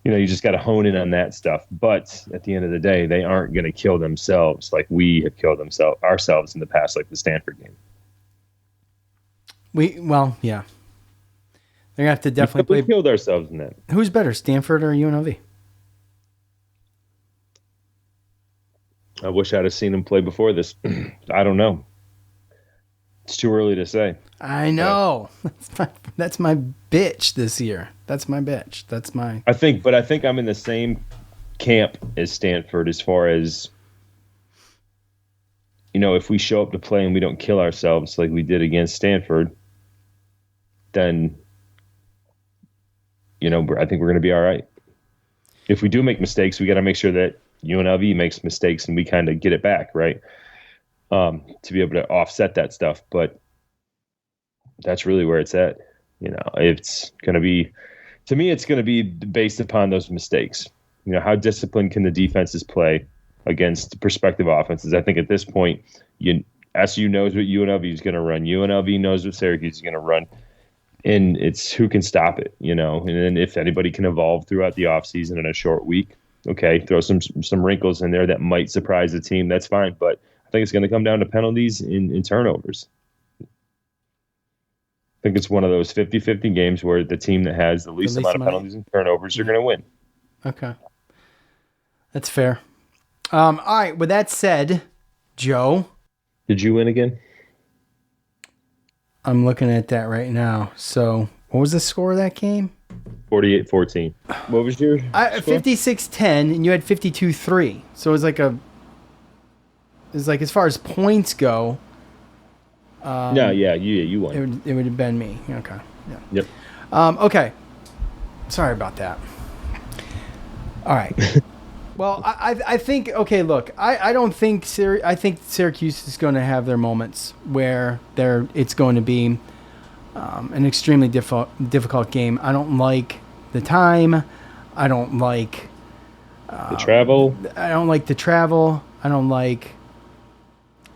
you just got to hone in on that stuff. But at the end of the day, they aren't going to kill themselves like we have killed ourselves in the past, like the Stanford game. Yeah. They're going to have to definitely we killed ourselves in that. Who's better, Stanford or UNLV? I wish I'd have seen them play before this. I don't know. It's too early to say. I know. That's my bitch this year. That's my bitch. I think I'm in the same camp as Stanford as far as, if we show up to play and we don't kill ourselves like we did against Stanford, then, I think we're going to be all right. If we do make mistakes, we got to make sure that UNLV makes mistakes and we kind of get it back, right? To be able to offset that stuff. But that's really where it's at. It's going to be, to me, it's going to be based upon those mistakes. How disciplined can the defenses play against prospective offenses? I think at this point, SU knows what UNLV is going to run. UNLV knows what Syracuse is going to run. And it's who can stop it, and then if anybody can evolve throughout the offseason in a short week, okay, throw some wrinkles in there that might surprise the team. That's fine. But I think it's going to come down to penalties and turnovers. I think it's one of those 50-50 games where the team that has the least amount of penalties and turnovers are going to win. Okay. That's fair. All right. With that said, Joe. Did you win again? I'm looking at that right now. So what was the score of that game? 48-14. What was your 56-10, and you had 52-3. So it was like as far as points go. You won. It would have been me. Okay. Yeah. Yep. Okay. Sorry about that. All right. Well, I think, okay, look, I don't think I think Syracuse is going to have their moments where it's going to be an extremely difficult game. I don't like the time. I don't like the travel. I don't like the travel. I don't like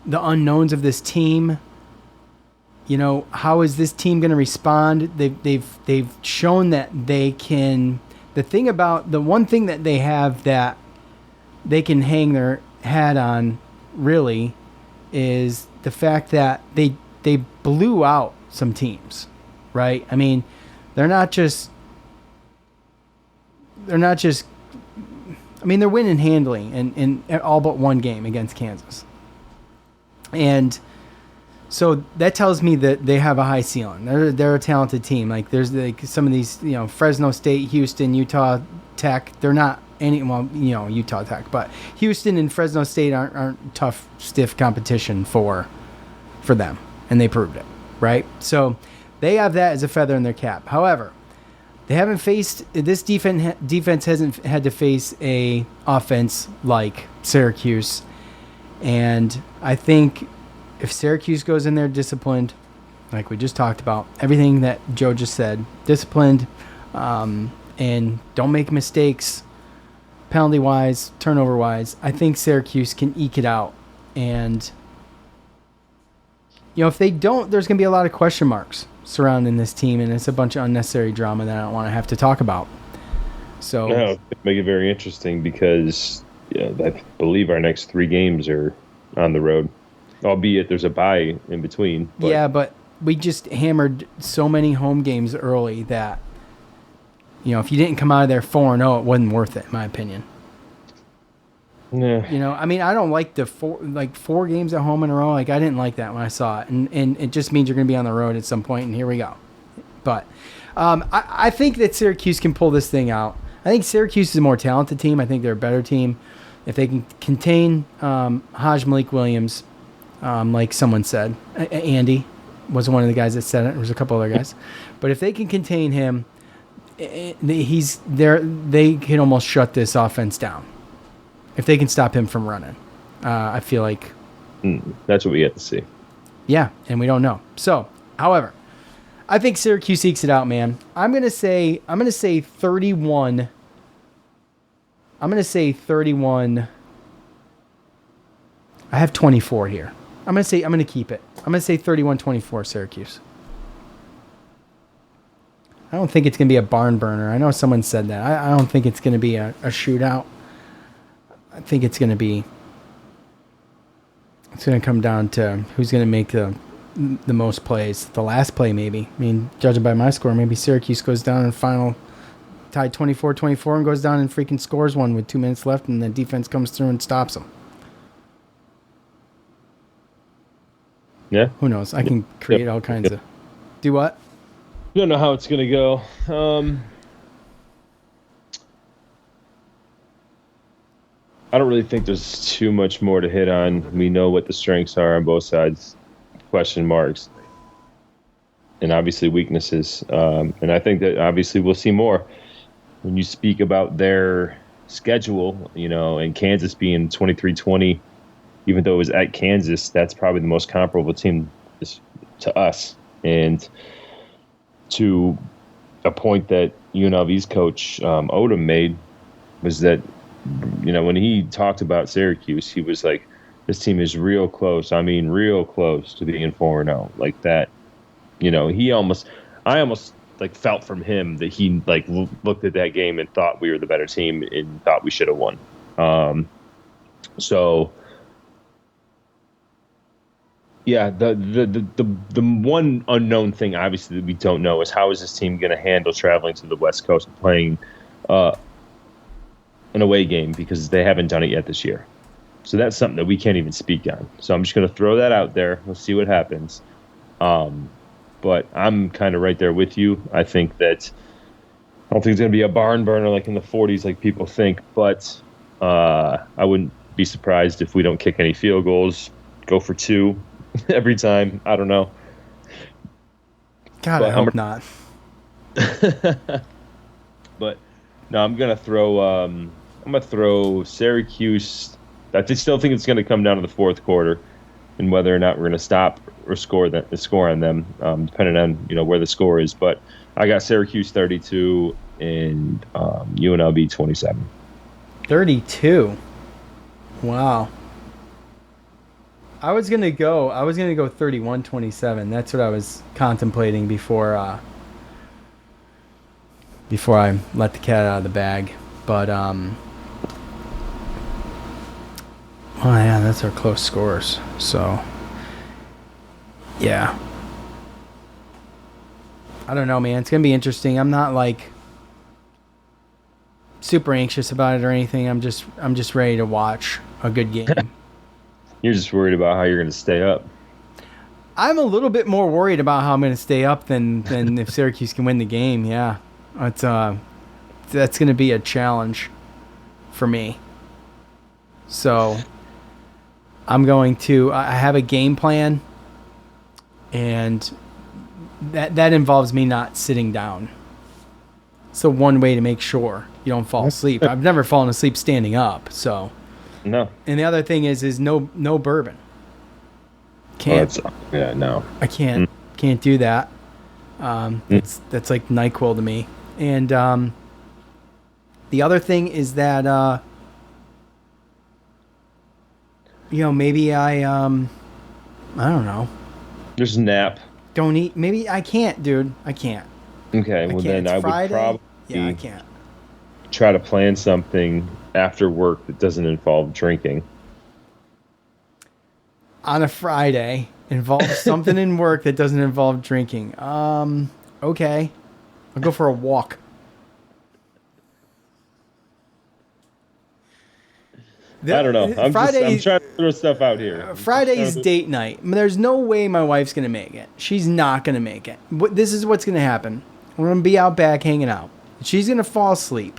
the unknowns of this team. How is this team going to respond? They've shown that they can. The one thing that they have that they can hang their hat on, really, is the fact that they blew out some teams, right? I mean, they're winning handily in all but one game against Kansas. And so that tells me that they have a high ceiling. They're a talented team. Like there's some of these, Fresno State, Houston, Utah Tech. They're not Utah Tech, but Houston and Fresno State aren't tough, stiff competition for them, and they proved it, right? So they have that as a feather in their cap. However, they haven't faced this defense hasn't had to face a offense like Syracuse, and I think if Syracuse goes in there disciplined, like we just talked about, everything that Joe just said, disciplined, and don't make mistakes, penalty-wise, turnover-wise, I think Syracuse can eke it out. And, if they don't, there's going to be a lot of question marks surrounding this team, and it's a bunch of unnecessary drama that I don't want to have to talk about. So, no, make it very interesting because I believe our next 3 games are on the road, albeit there's a bye in between. But. Yeah, but we just hammered so many home games early that, if you didn't come out of there 4-0, it wasn't worth it, in my opinion. Yeah. I don't like the 4 games at home in a row. Like, I didn't like that when I saw it. And it just means you're going to be on the road at some point, and here we go. But I think that Syracuse can pull this thing out. I think Syracuse is a more talented team. I think they're a better team. If they can contain Malik Williams, like someone said, Andy was one of the guys that said it. There was a couple other guys. But if they can contain him, he's there. They can almost shut this offense down if they can stop him from running. I feel like that's what we get to see. Yeah, and we don't know. So, however, I think Syracuse ekes it out, man. I'm gonna say 31-28. I'm going to say 31. I have 24 here. I'm going to keep it. I'm going to say 31-24 Syracuse. I don't think it's going to be a barn burner. I know someone said that. I don't think it's going to be a shootout. I think it's going to come down to who's going to make the most plays. The last play, maybe. I mean, judging by my score, maybe Syracuse goes down in final, tied 24-24, and goes down and freaking scores one with 2 minutes left, and the defense comes through and stops them. Yeah. Who knows? I can create all kinds of... Do what? I don't know how it's going to go. I don't really think there's too much more to hit on. We know what the strengths are on both sides. Question marks. And obviously weaknesses. And I think that obviously we'll see more. When you speak about their schedule, and Kansas being 23-20, even though it was at Kansas, that's probably the most comparable team to us. And to a point that UNLV's coach Odom made was that, when he talked about Syracuse, he was like, this team is real close. I mean, real close to being 4-0. Like that, I almost like felt from him that he like looked at that game and thought we were the better team and thought we should have won. So yeah, the one unknown thing obviously that we don't know is how is this team going to handle traveling to the West Coast and playing an away game, because they haven't done it yet this year. So that's something that we can't even speak on. So I'm just going to throw that out there. We'll see what happens. But I'm kind of right there with you. I think that I don't think it's going to be a barn burner like in the 40s like people think, but I wouldn't be surprised if we don't kick any field goals, go for 2 every time. I don't know. God, I hope not. But no, I'm going to throw Syracuse. I still think it's going to come down to the fourth quarter and whether or not we're going to stop or score on them, depending on where the score is. But I got Syracuse 32 and UNLV 27. 32. Wow. I was gonna go 31-27. That's what I was contemplating before I let the cat out of the bag. But oh yeah, that's our close scores. So yeah, I don't know, man. It's gonna be interesting. I'm not like super anxious about it or anything. I'm just ready to watch a good game. You're just worried about how you're going to stay up. I'm a little bit more worried about how I'm going to stay up than if Syracuse can win the game. Yeah, that's going to be a challenge for me. So I have a game plan, and that involves me not sitting down. So one way to make sure you don't fall asleep. I've never fallen asleep standing up, so. No. And the other thing is no bourbon. Can't. No. I can't do that. That's like NyQuil to me. And the other thing is that maybe I don't know. Just nap. Don't eat. Maybe I can't, dude. I can't. Okay, well then I would probably I can't. Try to plan something after work that doesn't involve drinking. On a Friday, involve something in work that doesn't involve drinking. Okay. I'll go for a walk. I don't know. I'm trying to throw stuff out here. Friday's date night. There's no way my wife's going to make it. She's not going to make it. This is what's going to happen. We're going to be out back hanging out. She's going to fall asleep.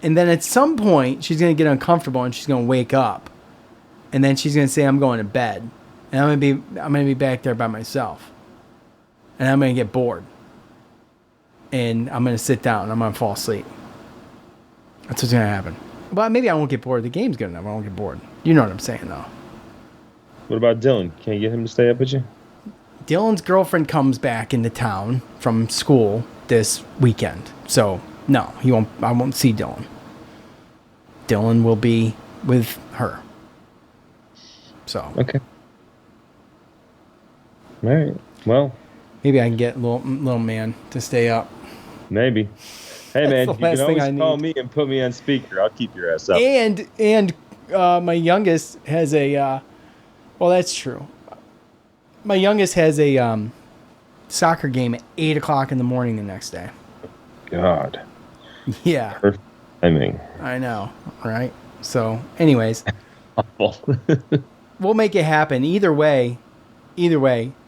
And then at some point, she's going to get uncomfortable and she's going to wake up. And then she's going to say, I'm going to bed. And I'm going to be back there by myself. And I'm going to get bored. And I'm going to sit down and I'm going to fall asleep. That's what's going to happen. But maybe I won't get bored. The game's good enough. I won't get bored. You know what I'm saying, though. What about Dylan? Can't you get him to stay up with you? Dylan's girlfriend comes back into town from school this weekend. So, no, I won't see Dylan. Dylan will be with her. So Okay. All right. Well, maybe I can get little man to stay up. maybe. Hey, man, the you last can thing always I call need. me and put me on speaker. I'll keep your ass up. And my youngest has a. Well, that's true. My youngest has a soccer game at 8:00 in the morning the next day. God. Yeah. Perfect timing. I know, right? So, anyways, Awful. we'll make it happen. Either way.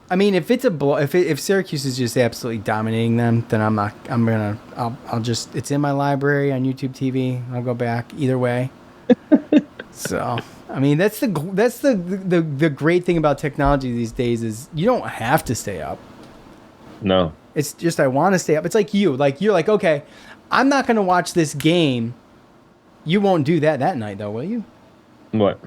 I mean, if it's if Syracuse is just absolutely dominating them, then I'll just, it's in my library on YouTube TV. I'll go back either way. So, I mean, that's the great thing about technology these days is you don't have to stay up. No. It's just I want to stay up. It's like you're like, okay, I'm not going to watch this game. You won't do that night though, will you? What?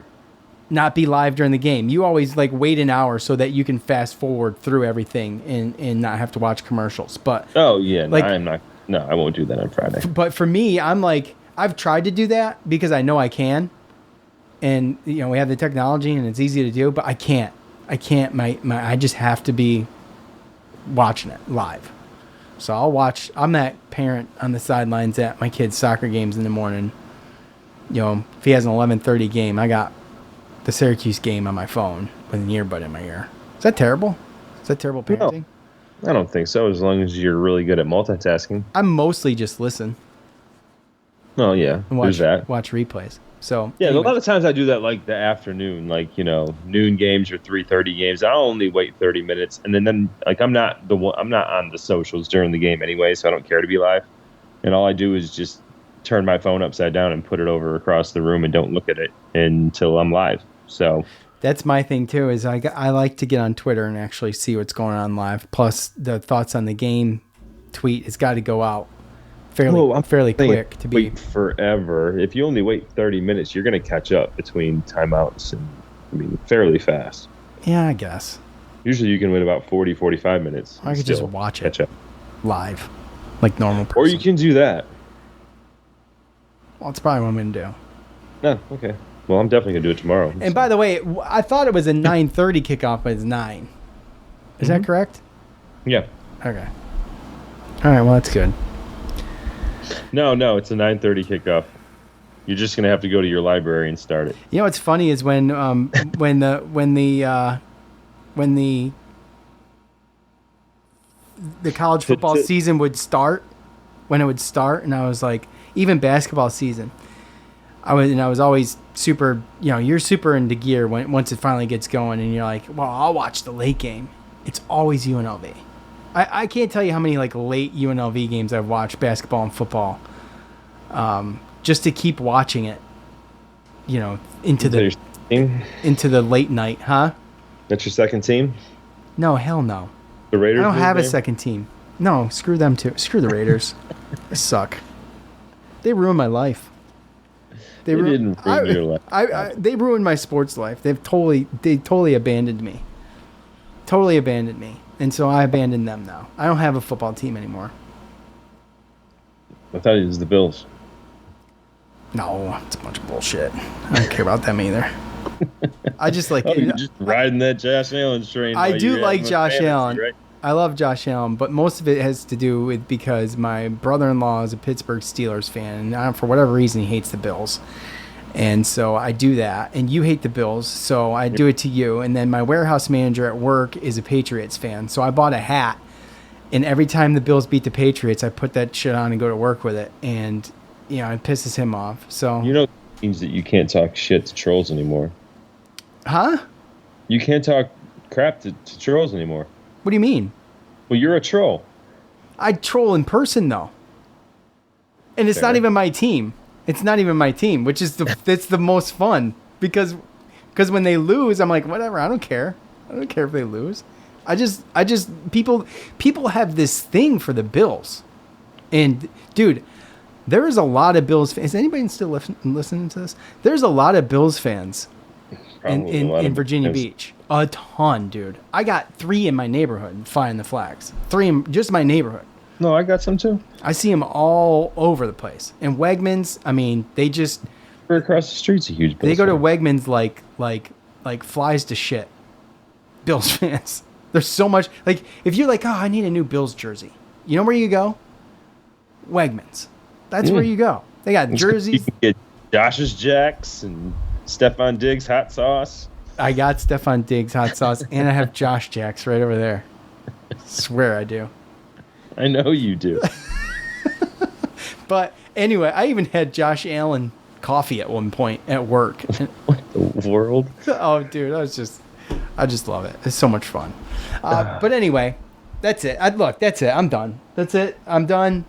Not be live during the game. You always like wait an hour so that you can fast forward through everything and not have to watch commercials. But Oh, yeah. Like- I'm not. No, I won't do that on Friday. but for me, I'm like, I've tried to do that because I know I can. And we have the technology and it's easy to do, but I can't. I just have to be watching it live. So I'm that parent on the sidelines at my kid's soccer games in the morning. If he has an 11:30 game, I got the Syracuse game on my phone with an earbud in my ear. Is that terrible? Is that terrible parenting? I don't think so, as long as you're really good at multitasking. I mostly just listen Oh, yeah. and There's that. watch replays. So Yeah, anyway. a lot of times I do that like the afternoon, like, noon games or 3:30 games. I'll only wait 30 minutes, and then like I'm not on the socials during the game anyway, so I don't care to be live. And all I do is just turn my phone upside down and put it over across the room and don't look at it until I'm live. So That's my thing too. Is I like to get on Twitter and actually see what's going on live. Plus the thoughts on the game tweet has got to go out fairly quick to be. Wait forever. If you only wait 30 minutes, you're going to catch up between timeouts and fairly fast. Yeah, I guess Usually you can wait about 40, 45 minutes. I and could just still watch catch it up. live, like normal person. Or you can do that. Well, that's probably what I'm gonna do. No, okay. Well, I'm definitely going to do it tomorrow. And by the way, I thought it was a 9:30 kickoff, but it's 9. Is that correct? Yeah. Okay. All right. Well, that's good. No, it's a 9:30 kickoff. You're just going to have to go to your library and start it. You know what's funny is when the college football season would start, and I was like, even basketball season, I was always super, you're super into gear once it finally gets going, and you're like, well, I'll watch the late game. It's always UNLV. I can't tell you how many like late UNLV games I've watched, basketball and football, just to keep watching it, into Is that your team? the late night, huh? That's your second team? No, hell no. The Raiders? I don't live have a there? second team. No, screw them too. Screw the Raiders. They suck. They ruined my life. They didn't ruin your life. They ruined my sports life. They totally abandoned me. Totally abandoned me. And so I abandoned them now. I don't have a football team anymore. I thought it was the Bills. No, it's a bunch of bullshit. I don't care about them either. I just like. Oh, you're just riding that Josh Allen train. I while do you're like having Josh fantasy, Allen. right? I love Josh Allen, but most of it has to do with because my brother-in-law is a Pittsburgh Steelers fan, and for whatever reason, he hates the Bills. And so I do that, and you hate the Bills, so I do it to you. And then my warehouse manager at work is a Patriots fan, so I bought a hat, and every time the Bills beat the Patriots, I put that shit on and go to work with it, and it pisses him off. So It means that you can't talk shit to trolls anymore. huh? You can't talk crap to trolls anymore. What do you mean? Well, you're a troll. I troll in person though, and it's not Fair. even my team. It's not even my team, which is it's the most fun because when they lose, I'm like, whatever. I don't care. I don't care if they lose. I just people have this thing for the Bills, and dude, there is a lot of Bills fans. Is anybody still listening to this? There's a lot of Bills fans Probably a lot in of Virginia fans. Beach. A ton, dude. I got 3 in my neighborhood flying the flags. 3 in just my neighborhood. No, I got some too. I see them all over the place. And Wegmans, I mean, across the street's a huge Bills They go to fan. Wegmans like flies to shit. Bills fans. There's so much. Like, if you're like, oh, I need a new Bills jersey. You know where you go? Wegmans. That's where you go. They got jerseys. You can get Josh's Jacks and Stephon Diggs hot sauce. I got Stephon Diggs hot sauce, and I have Josh Jacks right over there. Swear I do. I know you do. But anyway, I even had Josh Allen coffee at one point at work. What the world? Oh, dude, I just love it. It's so much fun. But anyway, that's it. That's it. I'm done. That's it. I'm done.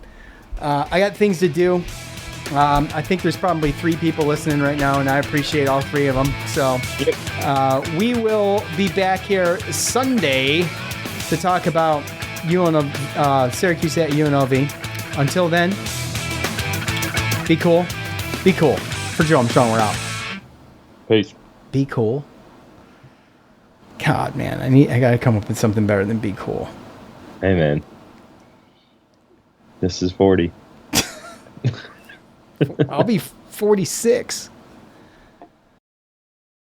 I got things to do. I think there's probably 3 people listening right now, and I appreciate all 3 of them. So we will be back here Sunday to talk about Syracuse at UNLV. Until then, be cool. Be cool. For Joe, I'm Sean. We're out. Peace. Be cool. God, man, I gotta come up with something better than be cool. Hey, man. This is 40. I'll be 46.